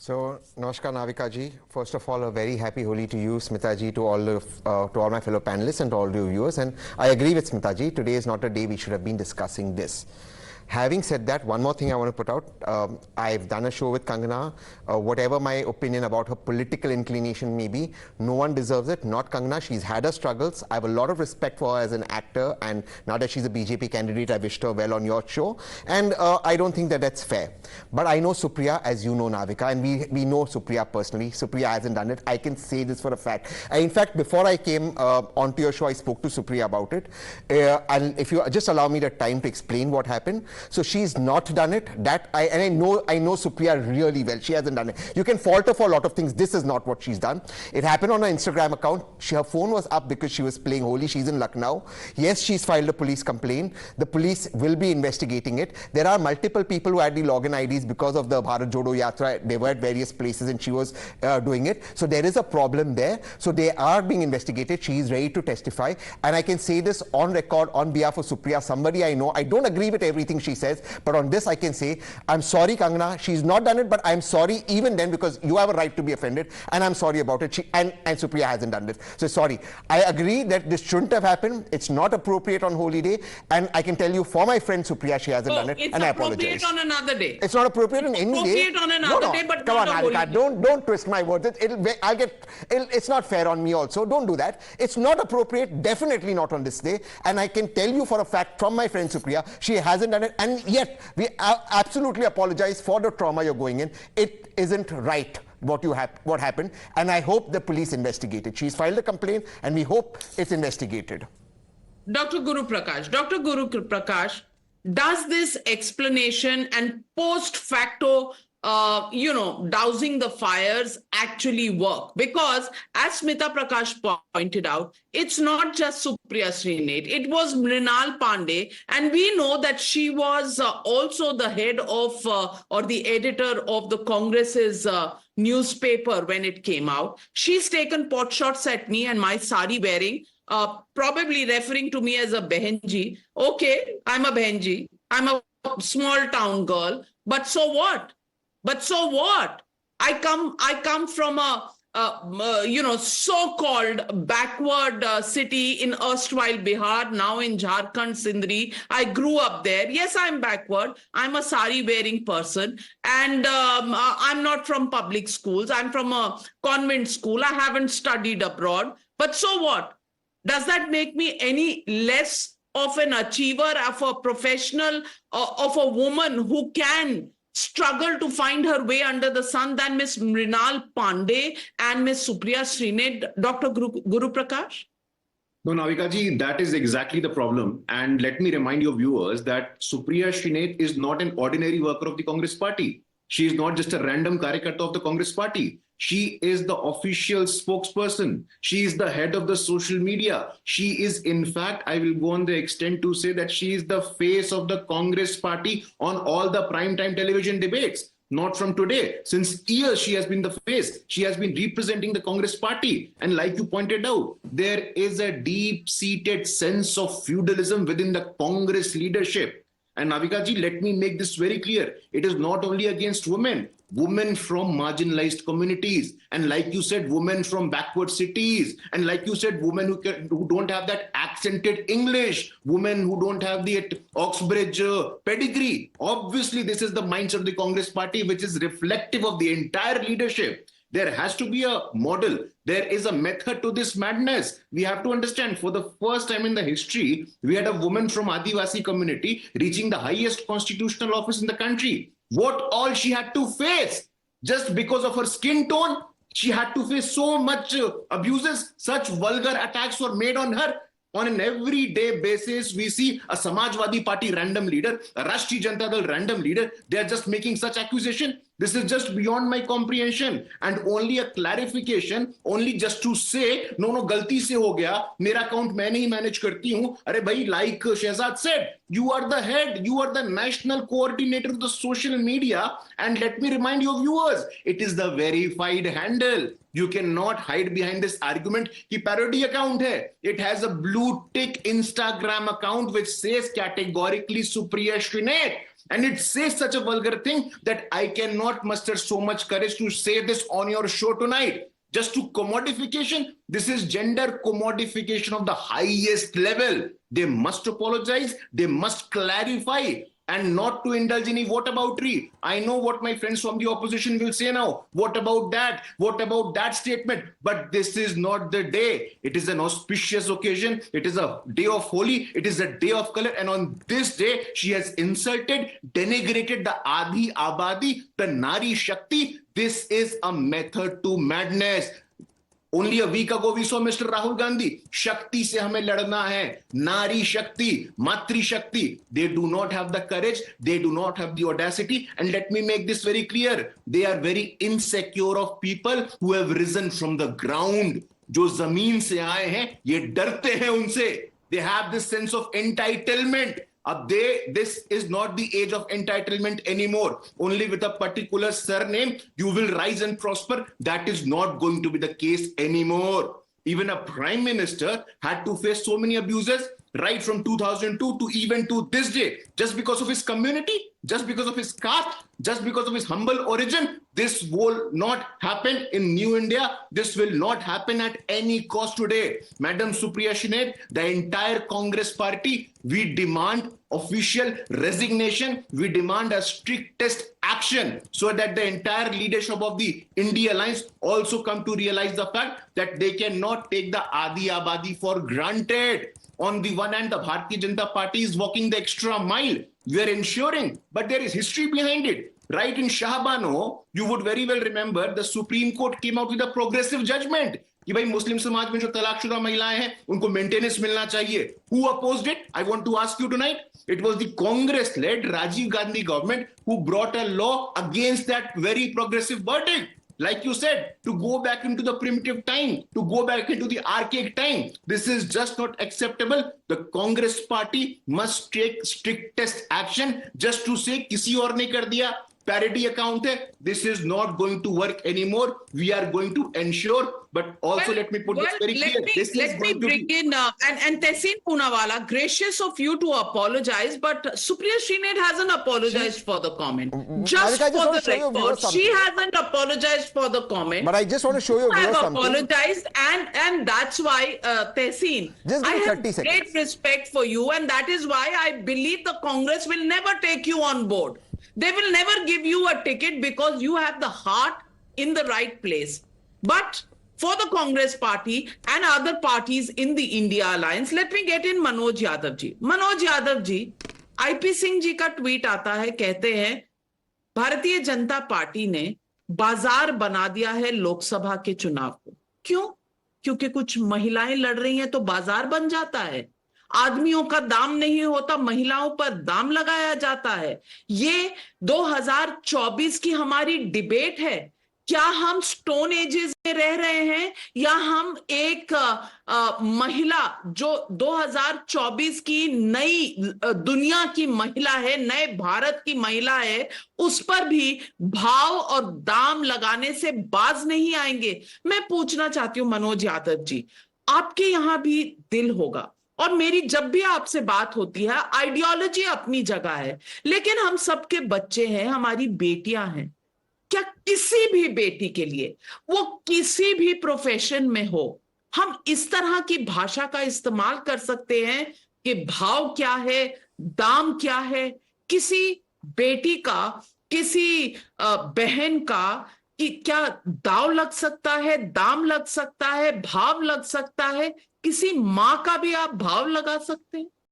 So, Namaskar Navika ji. First of all, a very happy Holi to you, Smita ji, to all my fellow panelists and to all the viewers. And I agree with Smita ji. Today is not a day we should have been discussing this. Having said that, one more thing I want to put out. I've done a show with Kangana. Whatever my opinion about her political inclination may be, no one deserves it, not Kangana. She's had her struggles. I have a lot of respect for her as an actor, and now that she's a BJP candidate, I wished her well on your show. And I don't think that that's fair. But I know Supriya, as you know, Navika, and we know Supriya personally. Supriya hasn't done it. I can say this for a fact. In fact, before I came onto your show, I spoke to Supriya about it. And if you just allow me the time to explain what happened. So she's not done it. I know Supriya really well. She hasn't done it. You can fault her for a lot of things. This is not what she's done. It happened on her Instagram account. Her phone was up because she was playing Holi. She's in Lucknow. Yes, she's filed a police complaint. The police will be investigating it. There are multiple people who had the login IDs because of the Bharat Jodo Yatra. They were at various places and she was doing it. So there is a problem there. So they are being investigated. She is ready to testify. And I can say this on record on behalf of Supriya, somebody I know. I don't agree with everything she says, but on this I can say, I'm sorry Kangana, she's not done it, but I'm sorry even then because you have a right to be offended, and I'm sorry about it. And Supriya hasn't done this. So sorry. I agree that this shouldn't have happened. It's not appropriate on Holy Day, and I can tell you for my friend Supriya, she hasn't done it, and I apologize. It's appropriate on another day. It's not appropriate on any day. Appropriate on another day, but come not on, a Harika, don't twist my words. It's not fair on me also. Don't do that. It's not appropriate, definitely not on this day, and I can tell you for a fact from my friend Supriya, she hasn't done it, and yet we absolutely apologize for the trauma you're going in. It isn't right what happened, and I hope the police investigate it. She's filed a complaint, and we hope it's investigated. Dr. Guru Prakash, does this explanation and post facto dousing the fires actually work? Because as Smita Prakash pointed out, it's not just Supriya Shrinate. It was Mrinal Pandey, and we know that she was also the head of or the editor of the Congress's newspaper when it came out. She's taken pot shots at me and my sari wearing, probably referring to me as a behenji. Okay, I'm a behenji. I'm a small town girl, but so what? But so what? I come from a so-called backward city in erstwhile Bihar, now in Jharkhand, Sindri. I grew up there. Yes, I'm backward. I'm a sari-wearing person, and I'm not from public schools. I'm from a convent school. I haven't studied abroad. But so what? Does that make me any less of an achiever, of a professional, of a woman who can struggle to find her way under the sun than Miss Mrinal Pandey and Miss Supriya Shrinate, Dr. Guru Prakash? No, Navika ji, that is exactly the problem. And let me remind your viewers that Supriya Shrinate is not an ordinary worker of the Congress party. She is not just a random karyakarta of the Congress party. She is the official spokesperson. She is the head of the social media. She is, in fact, I will go on the extent to say that she is the face of the Congress party on all the primetime television debates. Not from today. Since years, she has been the face. She has been representing the Congress party. And like you pointed out, there is a deep-seated sense of feudalism within the Congress leadership. And Navika ji, let me make this very clear. It is not only against women from marginalized communities, and like you said, women from backward cities, and like you said, women who don't have that accented English, women who don't have the Oxbridge pedigree. Obviously, this is the mindset of the Congress party, which is reflective of the entire leadership. There has to be a model. There is a method to this madness. We have to understand, for the first time in the history, we had a woman from Adivasi community reaching the highest constitutional office in the country. What all she had to face just because of her skin tone. She had to face so much abuses. Such vulgar attacks were made on her. On an everyday basis, we see a Samajwadi Party random leader, a Rashtriya Janata Dal random leader. They are just making such accusation. This is just beyond my comprehension. And only a clarification, only just to say, no, galti se ho gaya, mera account main nahi manage karti hu. Arey bhai, like Shehzad said, you are the head, you are the national coordinator of the social media. And let me remind your viewers, it is the verified handle. You cannot hide behind this argument ki parody account hai. It has a blue tick Instagram account which says categorically Supriya Shrinate. And it says such a vulgar thing that I cannot muster so much courage to say this on your show tonight. Just to commodification, this is gender commodification of the highest level. They must apologize, they must clarify, and not to indulge in whataboutery. I know what my friends from the opposition will say now. What about that? What about that statement? But this is not the day. It is an auspicious occasion. It is a day of Holi. It is a day of color. And on this day, she has insulted, denigrated the Adi Abadi, the Nari Shakti. This is a method to madness. Only a week ago, we saw Mr. Rahul Gandhi. Shakti se hame ladna hai. Nari Shakti, Matri Shakti. They do not have the courage. They do not have the audacity. And let me make this very clear. They are very insecure of people who have risen from the ground. जो जमीन से आए हैं, ये डरते हैं उनसे. They have this sense of entitlement. This is not the age of entitlement anymore. Only with a particular surname, you will rise and prosper. That is not going to be the case anymore. Even a prime minister had to face so many abuses right from 2002 to even to this day, just because of his community, just because of his caste, just because of his humble origin. This will not happen in New India. This will not happen at any cost today. Madam Supriya Shrinate, the entire Congress party, we demand official resignation. We demand a strictest action so that the entire leadership of the India Alliance also come to realize the fact that they cannot take the Adi Abadi for granted. On the one hand, the Bharatiya Janata Party is walking the extra mile. We are ensuring, but there is history behind it. Right in Shahbano, you would very well remember the Supreme Court came out with a progressive judgment कि भाई मुस्लिम समाज में जो तलाकशुदा महिलाएं हैं उनको maintenance मिलना चाहिए. Who opposed it? I want to ask you tonight. It was the Congress-led Rajiv Gandhi government who brought a law against that very progressive verdict. Like you said, to go back into the primitive time, to go back into the archaic time. This is just not acceptable. The Congress party must take strictest action. Just to say किसी और ने कर दिया, parity account hai, this is not going to work anymore. We are going to ensure, but also let me put this very clear. Let me bring in, and Tehseen Poonawalla, gracious of you to apologize, but Supriya Shrinate hasn't apologized for the comment. Just Malika, for the record, she hasn't apologized for the comment. But I just want to show you I have something. apologized, and that's why, Tehseen, Just give I me have 30 seconds. great respect for you, and that is why I believe the Congress will never take you on board. They will never give you a ticket because you have the heart in the right place. But for the Congress party and other parties in the India Alliance, let me get in Manoj Yadav ji. Manoj Yadav ji, IP Singh ji का tweet आता है, कहते हैं Bharatiya Janata party ने बाजार बना दिया है लोकसभा के चुनाव को. क्यों? क्योंकि कुछ महिलाएं लड़ रही हैं तो बाजार बन जाता है. आदमियों का दाम नहीं होता, महिलाओं पर दाम लगाया जाता है. ये 2024 की हमारी डिबेट है. क्या हम स्टोन एजेस में रह रहे हैं या हम एक महिला जो 2024 की नई दुनिया की महिला है, नए भारत की महिला है, उस पर भी भाव और दाम लगाने से बाज नहीं आएंगे? मैं पूछना चाहती हूं मनोज यादव जी, आपके यहां भी दिल होगा और मेरी जब भी आपसे बात होती है, आइडियोलॉजी अपनी जगह है, लेकिन हम सबके बच्चे हैं, हमारी बेटियां हैं. क्या किसी भी बेटी के लिए, वो किसी भी प्रोफेशन में हो, हम इस तरह की भाषा का इस्तेमाल कर सकते हैं कि भाव क्या है, दाम क्या है? किसी बेटी का, किसी बहन का कि क्या दाव लग सकता है, दाम लग सकता है, भाव लग सकता है? किसी मां का भी आप भाव लगा सकते हैं?